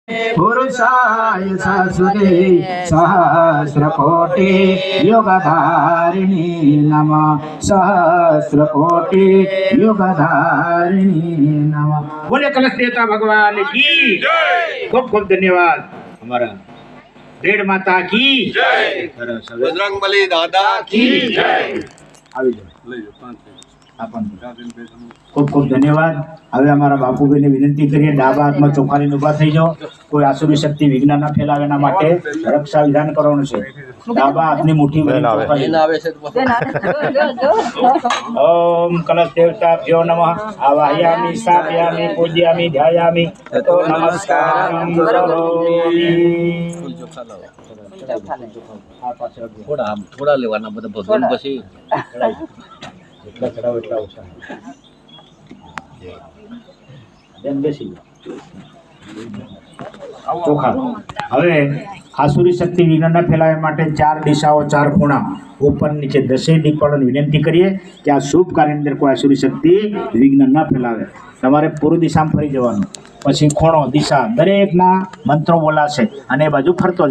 પુરુષાય સસુરે સહસ્રકોટિ યોગધારિણી નમઃ સહસ્રકોટિ યોગધારિણી નમઃ। બોલે કલશ દેવતા ભગવાન કી જય। ખૂબ ખૂબ ધન્યવાદ हमारा रेड माता की जय। बजरंगबली दादा की जय। આવી જાઓ ખૂબ ખૂબ ધન્યવાદ। હવે અમારા બાપુભાઈને વિનંતી કરીએ ડાબા હાથમાં ચોખાની ઊભા થઈ જાઓ। કોઈ આસુરી શક્તિ વિઘ્ન ન ફેલાવે એના માટે રક્ષા વિધાન કરવાનું છે। ડાબા હાથની મુઠ્ઠી ભરી ઓમ કલશ દેવતાભ્યો નમઃ આવાહયામિ સ્થાપયામિ પૂજયામિ ધ્યાયામિ તતો નમસ્કારં કરોમિ। થોડા લેવાના બધા ભગવાન પછી એટલા ચડાવો એટલા ઓછા બેન બેસી ચોખા। હવે આસુરી શક્તિ વિઘ્ન ન ફેલાવે માટે 4 દિશાઓ 4 ખૂણા ઉપર નીચે 10 દીકરીઓને વિનંતી કરીએ કે આ શુભ કાર્યની અંદર કોઈ આસુરી શક્તિ વિઘ્ન ન ફેલાવે। તમારે પૂર્વ દિશામાં ફરી જવાનું, પછી ખૂણો દિશા દરેકના મંત્રો બોલાશે અને એ બાજુ ફરતો જ